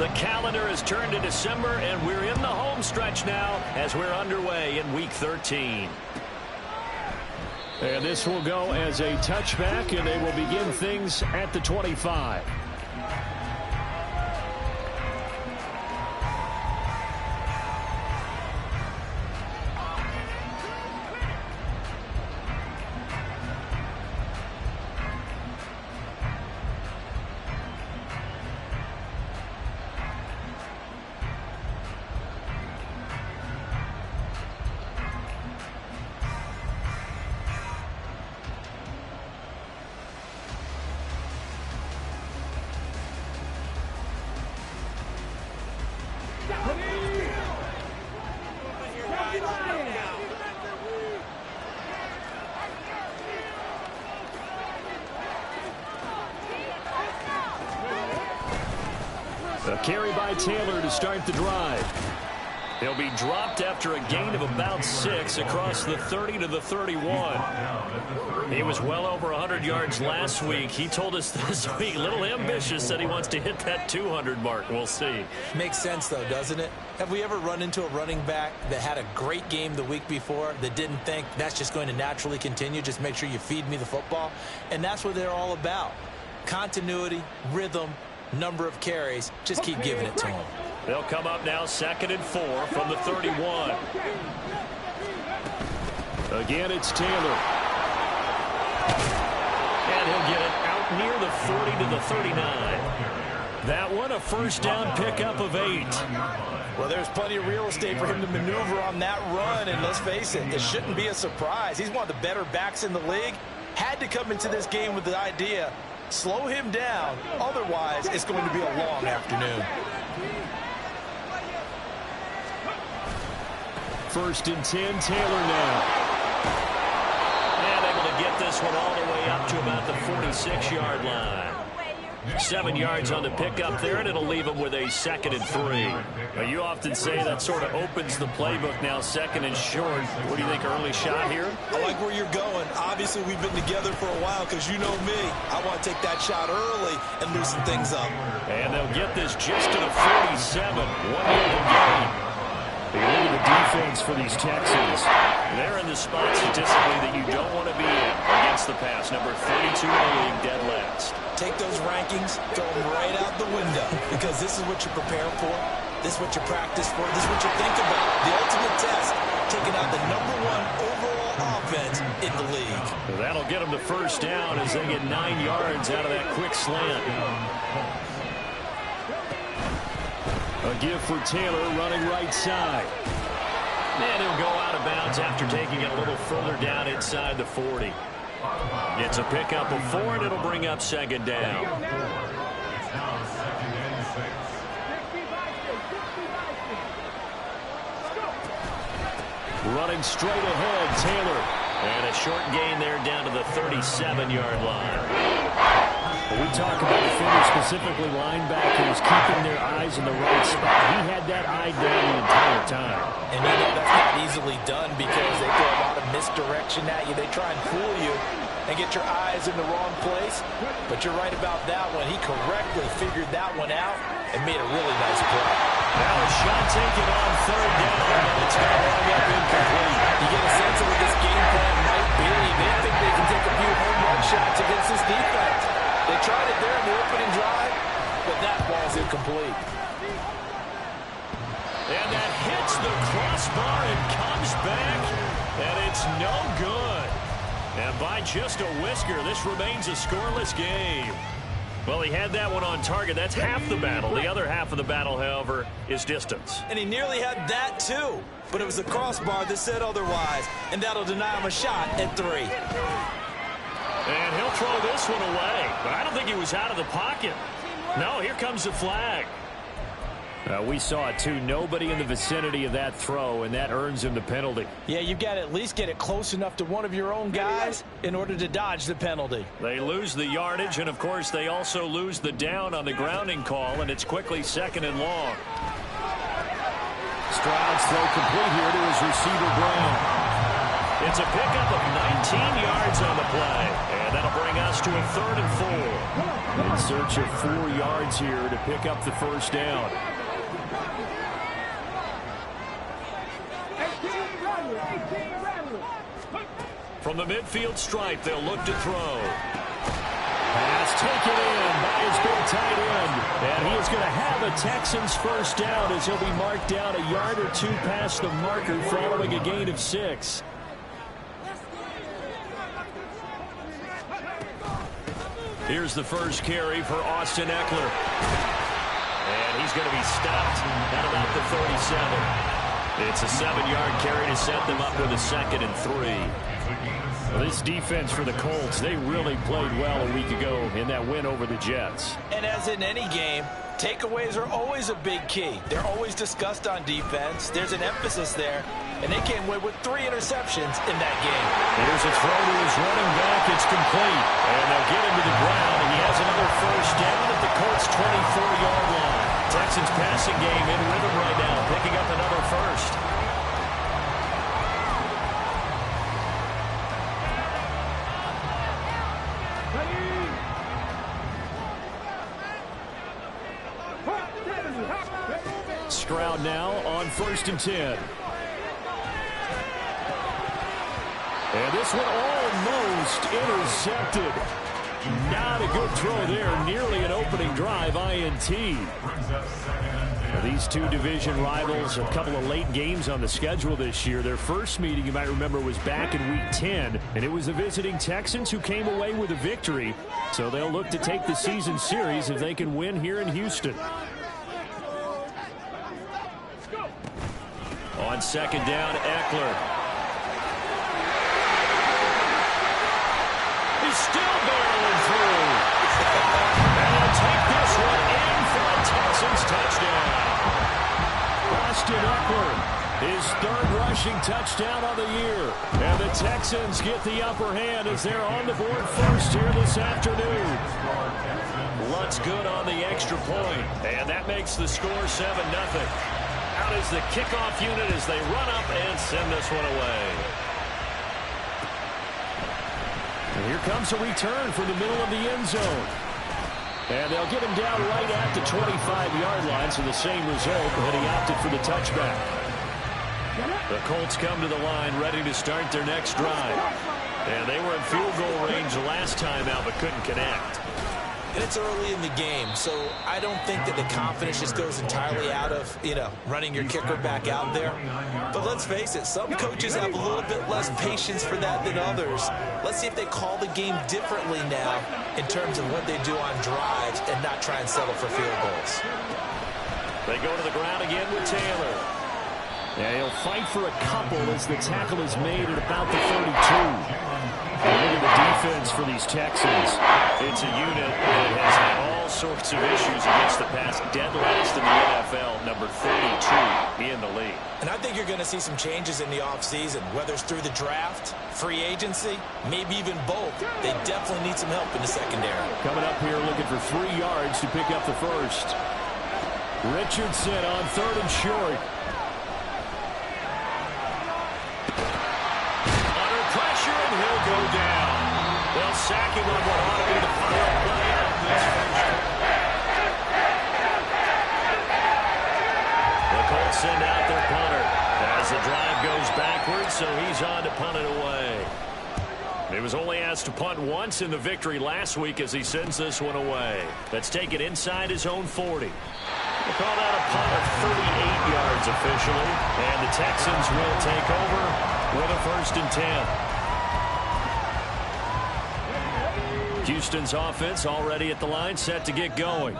The calendar has turned to December, and we're in the home stretch now as we're underway in Week 13. And this will go as a touchback, and they will begin things at the 25. A carry by Taylor to start the drive. He'll be dropped after a gain of about 6 across the 30 to the 31. He was well over 100 yards last week. He told us this week, a little ambitious, said he wants to hit that 200 mark. We'll see. Makes sense, though, doesn't it? Have we ever run into a running back that had a great game the week before that didn't think that's just going to naturally continue? Just make sure you feed me the football. And that's what they're all about. Continuity, rhythm, number of carries. Just keep giving it to him. They'll come up now 2nd and 4 from the 31. Again, it's Taylor. And he'll get it out near the 40 to the 39. That one, a first down pickup of 8. Well, there's plenty of real estate for him to maneuver on that run, and let's face it, it shouldn't be a surprise. He's one of the better backs in the league. Had to come into this game with the idea, slow him down, otherwise it's going to be a long afternoon. 1st and 10, Taylor now. And able to get this one all the way up to about the 46-yard line. 7 yards on the pickup there, and it'll leave him with a 2nd and 3. Now, you often say that sort of opens the playbook now, 2nd and short. What do you think, early shot here? I like where you're going. Obviously, we've been together for a while because you know me. I want to take that shot early and loosen things up. And they'll get this just to the 47. 1 yard gain. Look at the defense for these Texans. They're in the spot statistically that you don't want to be in against the pass. Number 32 in the league, dead last. Take those rankings, throw them right out the window, because this is what you prepare for. This is what you practice for. This is what you think about. The ultimate test, taking out the #1 overall offense in the league. Well, that'll get them the first down as they get 9 yards out of that quick slant. A give for Taylor running right side. And he'll go out of bounds after taking it a little further down inside the 40. It's a pickup of 4, and it'll bring up 2nd down. Running straight ahead, Taylor. And a short gain there down to the 37-yard line. We talk about defenders, specifically linebackers, keeping their eyes in the right spot. He had that eye down the entire time. And you know that's not easily done because they throw a lot of misdirection at you. They try and fool you and get your eyes in the wrong place. But you're right about that one. He correctly figured that one out and made a really nice play. Now a shot taken on 3rd down, and it's going to wind up incomplete. You get a sense of what this game plan might be. They think they can take a few home run shots against this defense. They tried it there in the opening drive, but that ball's incomplete. And that hits the crossbar and comes back, and it's no good. And by just a whisker, this remains a scoreless game. Well, he had that one on target. That's half the battle. The other half of the battle, however, is distance. And he nearly had that, too. But it was the crossbar that said otherwise, and that'll deny him a shot at 3. And he'll throw this one away. But I don't think he was out of the pocket. No, here comes the flag. We saw it, too. Nobody in the vicinity of that throw, and that earns him the penalty. Yeah, you've got to at least get it close enough to one of your own guys in order to dodge the penalty. They lose the yardage, and, of course, they also lose the down on the grounding call, and it's quickly 2nd and long. Stroud's throw complete here to his receiver, Brown. It's a pickup of 19 yards on the play. And that'll bring us to a 3rd and 4. In search of 4 yards here to pick up the first down. From the midfield stripe, they'll look to throw. Pass taken in by his big tight end. And he is going to have a Texans first down as he'll be marked down a yard or 2 past the marker following a gain of 6. Here's the first carry for Austin Eckler. And he's going to be stopped at about the 37. It's a 7-yard carry to set them up with a 2nd and 3. Well, this defense for the Colts, they really played well a week ago in that win over the Jets. And as in any game, takeaways are always a big key. They're always discussed on defense. There's an emphasis there. And they came away with 3 interceptions in that game. Here's a throw to his running back. It's complete. And they'll get him to the ground. And he has another first down at the Colts' 24-yard line. Texans passing game in rhythm right now, picking up another first. Stroud now on 1st and 10. And this one almost intercepted. Not a good throw there. Nearly an opening drive INT. These two division rivals, a couple of late games on the schedule this year. Their first meeting, you might remember, was back in Week 10. And it was the visiting Texans who came away with a victory. So they'll look to take the season series if they can win here in Houston. On 2nd down, Eckler. He's still barreling through. And he'll take this one in for a Texans touchdown. Austin Eckler, his 3rd rushing touchdown of the year. And the Texans get the upper hand as they're on the board first here this afternoon. Lutz good on the extra point. And that makes the score 7-0. Out is the kickoff unit as they run up and send this one away. And here comes a return from the middle of the end zone. And they'll get him down right at the 25-yard line, so the same result, but he opted for the touchback. The Colts come to the line ready to start their next drive. And they were in field goal range last time out but couldn't connect. And it's early in the game, so I don't think that the confidence just goes entirely out of, running your kicker back out there. But let's face it, some coaches have a little bit less patience for that than others. Let's see if they call the game differently now in terms of what they do on drives and not try and settle for field goals. They go to the ground again with Taylor. Yeah, he'll fight for a couple as the tackle is made at about the 32. And look at the defense for these Texans. It's a unit that has had all sorts of issues against the pass. Dead last in the NFL, number 32 in the league. And I think you're going to see some changes in the offseason, whether it's through the draft, free agency, maybe even both. They definitely need some help in the secondary. Coming up here looking for 3 yards to pick up the first. Richardson on 3rd and short. He'll go down. They'll sack him on what ought to be the final play of this first. The Colts send out their punter as the drive goes backwards, so he's on to punt it away. He was only asked to punt once in the victory last week as he sends this one away. Let's take it inside his own 40. We'll call that a punt of 38 yards officially, and the Texans will take over with a 1st and 10. Houston's offense already at the line, set to get going.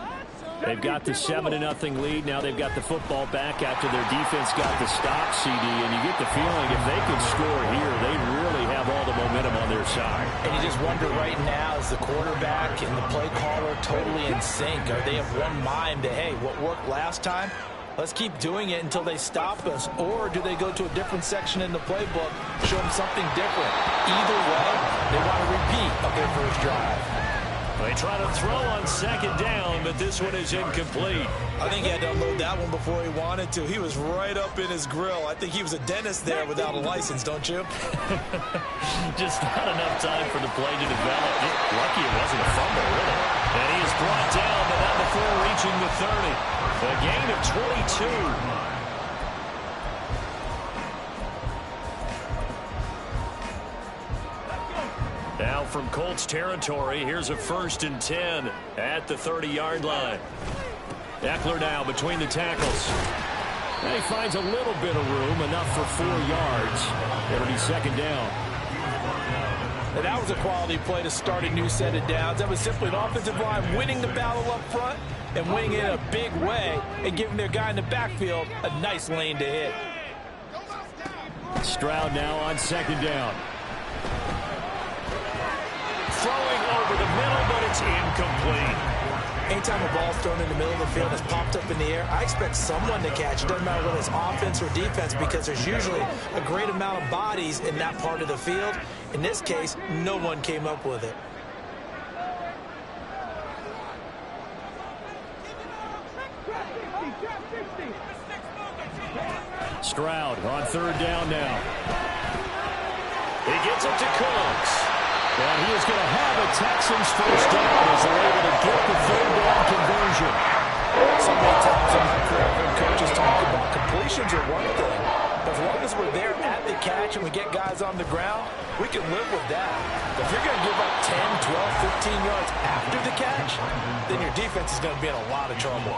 They've got the 7-0 lead. Now they've got the football back after their defense got the stop, CD. And you get the feeling if they could score here, they really have all the momentum on their side. And you just wonder right now, is the quarterback and the play caller totally in sync? Are they of one mind that, hey, what worked last time? Let's keep doing it until they stop us. Or do they go to a different section in the playbook, show them something different? Either way, they want to repeat of their first drive. They try to throw on second down, but this one is incomplete. I think he had to unload that one before he wanted to. He was right up in his grill. I think he was a dentist there without a license, don't you? Just not enough time for the play to develop. Lucky it wasn't a fumble, really. And he is brought down, but not before reaching the 30. A gain of 22. Now from Colts territory, here's a 1st and 10 at the 30-yard line. Eckler now between the tackles. And he finds a little bit of room, enough for 4 yards. It'll be second down. And that was a quality play to start a new set of downs. That was simply an offensive line winning the battle up front and winning it in a big way and giving their guy in the backfield a nice lane to hit. Stroud now on second down. Throwing over the middle, but it's incomplete. Anytime a ball's thrown in the middle of the field and it's popped up in the air, I expect someone to catch. It doesn't matter whether it's offense or defense because there's usually a great amount of bodies in that part of the field. In this case, no one came up with it. Stroud on third down now. He gets it to Cooks. And he is going to have a Texans first down as they're able to get the third down conversion. So many times in my career, when coaches talk about completions are one thing, but as long as we're there at the catch and we get guys on the ground, we can live with that. But if you're going to give up 10, 12, 15 yards after the catch, then your defense is going to be in a lot of trouble.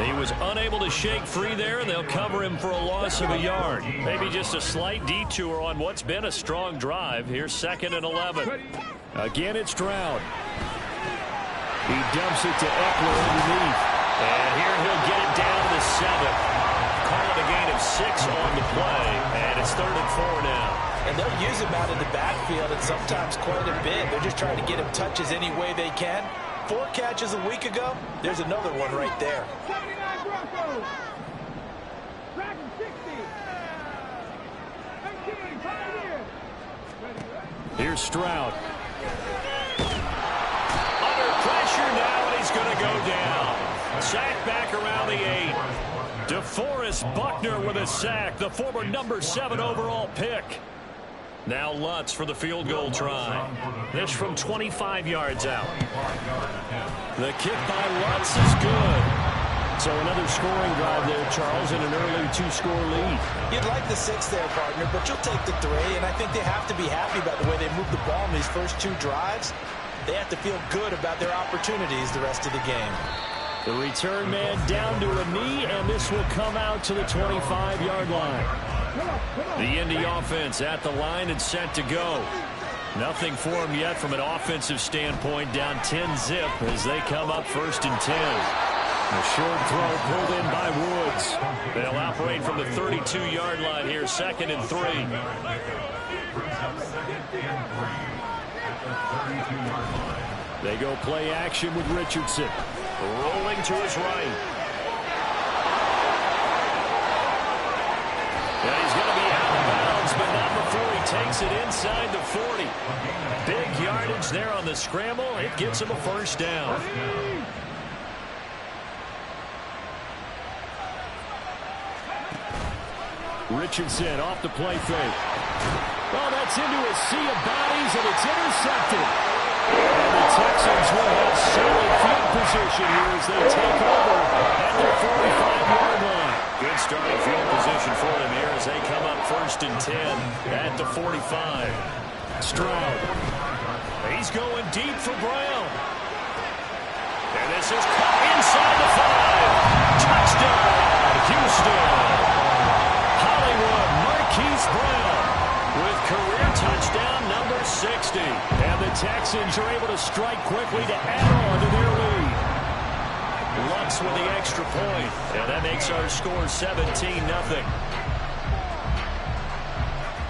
He was unable to shake free there, and they'll cover him for a loss of a yard. Maybe just a slight detour on what's been a strong drive. Here's 2nd and 11. Again, it's Stroud. He dumps it to Eckler underneath. And here he'll get it down to 7. Call it a gain of 6 on the play, and it's 3rd and 4 now. And they'll use him out of the backfield and sometimes quite a bit. They're just trying to get him touches any way they can. 4 catches a week ago, there's another one right there. Here's Stroud. Under pressure now, and he's going to go down. Sack back around the 8. DeForest Buckner with a sack, the former number 7 overall pick. Now Lutz for the field goal try. This from 25 yards out. The kick by Lutz is good. So another scoring drive there, Charles, and an early 2-score lead. You'd like the 6 there, partner, but you'll take the 3, and I think they have to be happy about the way they moved the ball in these first 2 drives. They have to feel good about their opportunities the rest of the game. The return man down to a knee, and this will come out to the 25-yard line. The Indy offense at the line and set to go. Nothing for them yet from an offensive standpoint, down 10-zip as they come up 1st and 10. A short throw pulled in by Woods. They'll operate from the 32-yard line here, 2nd and 3. They go play action with Richardson. Rolling to his right. And he's going to be out of bounds, but not before he takes it inside the 40. Big yardage there on the scramble. It gets him a 1st down. Richardson off the play fake. Well, that's into a sea of bodies, and it's intercepted. And the Texans will have solid field position here as they take over at the 45-yard line. Good starting field position for them here as they come up 1st and 10 at the 45. Stroud. He's going deep for Brown. And this is caught inside the 5. Touchdown, Houston. Hollywood Marquise Brown with career touchdown number 60. And the Texans are able to strike quickly to add on to their lead. Lutz with the extra point. And that makes our score 17-0.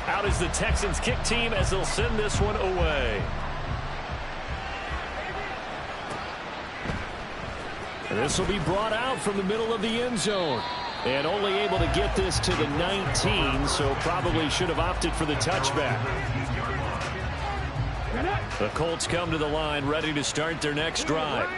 Out is the Texans kick team as they'll send this one away. This will be brought out from the middle of the end zone. And only able to get this to the 19, so probably should have opted for the touchback. The Colts come to the line ready to start their next drive.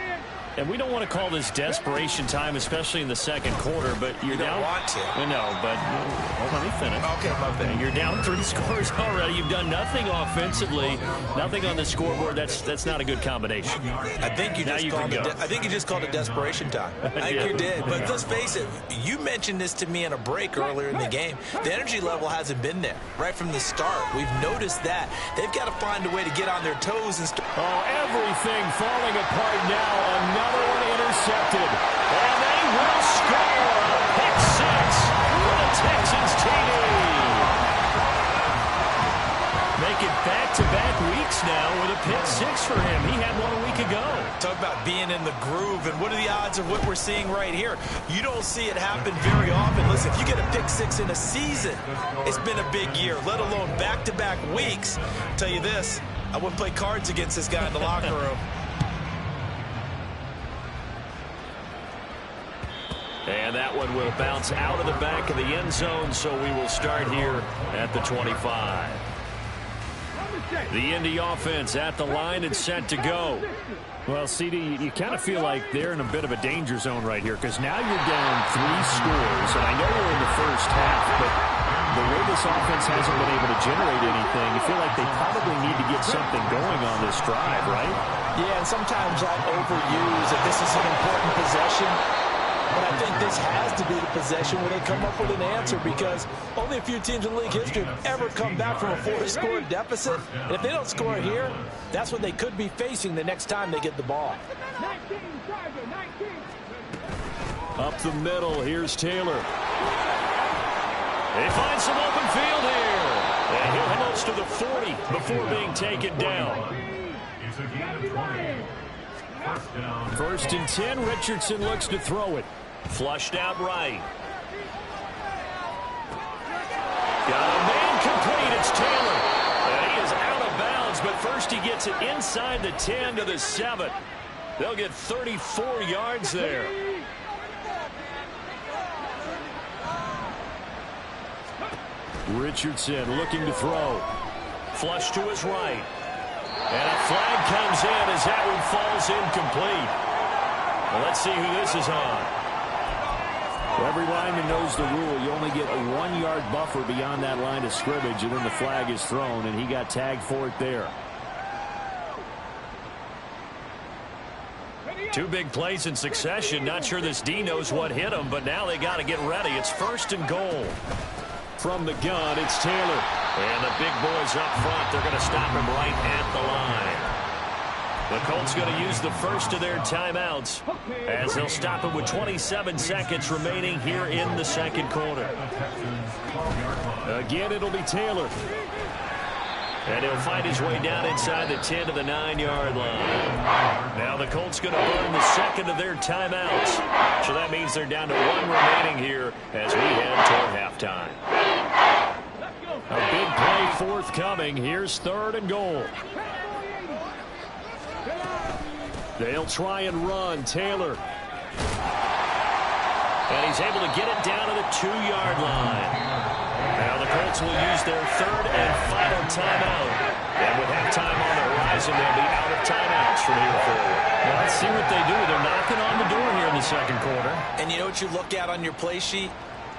And we don't want to call this desperation time, especially in the second quarter, but you're down. You don't want to. No, but hold on, let me finish. Okay, my bad. You're down 3 scores already. You've done nothing offensively, nothing on the scoreboard. That's not a good combination. I think you just called it desperation time. I think you did. But let's face it, you mentioned this to me in a break earlier in the game. The energy level hasn't been there right from the start. We've noticed that. They've got to find a way to get on their toes and everything falling apart now. Another one intercepted. And they will score a pick six for the Texans TD. Make it back-to-back weeks now with a pick six for him. He had one a week ago. Talk about being in the groove, and what are the odds of what we're seeing right here? You don't see it happen very often. Listen, if you get a pick six in a season, it's been a big year, let alone back-to-back weeks. I'll tell you this, I wouldn't play cards against this guy in the locker room. And that one will bounce out of the back of the end zone, so we will start here at the 25. The Indy offense at the line and set to go. Well, CD, you kind of feel like they're in a bit of a danger zone right here because now you're down 3 scores, and I know you're in the first half, but the way this offense hasn't been able to generate anything, you feel like they probably need to get something going on this drive, right? Yeah, and sometimes I overuse that this is an important possession. But I think this has to be the possession where they come up with an answer because only a few teams in league history have ever come back from a 4-score deficit. And if they don't score here, that's what they could be facing the next time they get the ball. Up the middle, here's Taylor. They find some open field here. And he'll close to the 40 before being taken down. First and 10, Richardson looks to throw it. Flushed out right. Got a man complete. It's Taylor. And he is out of bounds, but first he gets it inside the 10 to the 7. They'll get 34 yards there. Richardson looking to throw. Flush to his right. And a flag comes in as that one falls incomplete. Well, let's see who this is on. Well, every lineman knows the rule. You only get a 1-yard buffer beyond that line of scrimmage, and then the flag is thrown, and he got tagged for it there. 2 big plays in succession. Not sure this D knows what hit him, but now they got to get ready. It's first and goal. From the gun, it's Taylor. And the big boys up front, they're going to stop him right at the line. The Colts going to use the first of their timeouts as they'll stop him with 27 seconds remaining here in the second quarter. Again, it'll be Taylor. And he'll find his way down inside the 10 to the 9-yard line. Now the Colts going to burn the second of their timeouts. So that means they're down to 1 remaining here as we head toward halftime. A big play forthcoming. Here's third and goal. They'll try and run. Taylor. And he's able to get it down to the 2-yard line. Now the Colts will use their third and final timeout. And with halftime on the horizon, they'll be out of timeouts from here forward. Well, let's see what they do. They're knocking on the door here in the second quarter. And you know what you look at on your play sheet?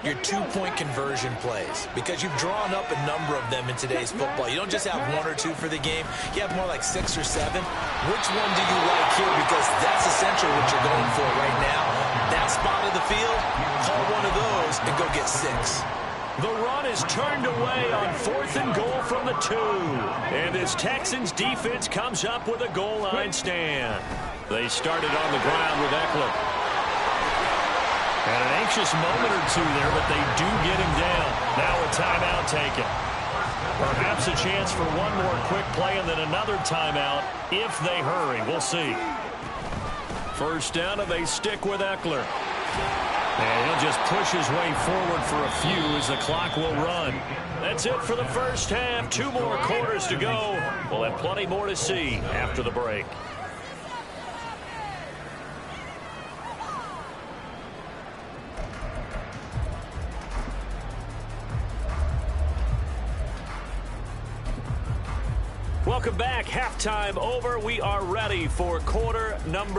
Your 2-point conversion plays, because you've drawn up a number of them in today's football. You don't just have 1 or 2 for the game. You have more like 6 or 7. Which one do you like here? Because that's essentially what you're going for right now. That spot of the field, call one of those and go get 6. The run is turned away on 4th and goal from the 2. And this Texans defense comes up with a goal line stand. They started on the ground with Eckler. And an anxious moment or 2 there, but they do get him down. Now a timeout taken. Perhaps a chance for one more quick play and then another timeout if they hurry. We'll see. First down, and they stick with Eckler. And he'll just push his way forward for a few as the clock will run. That's it for the first half. 2 more quarters to go. We'll have plenty more to see after the break. Welcome back. Halftime over. We are ready for quarter number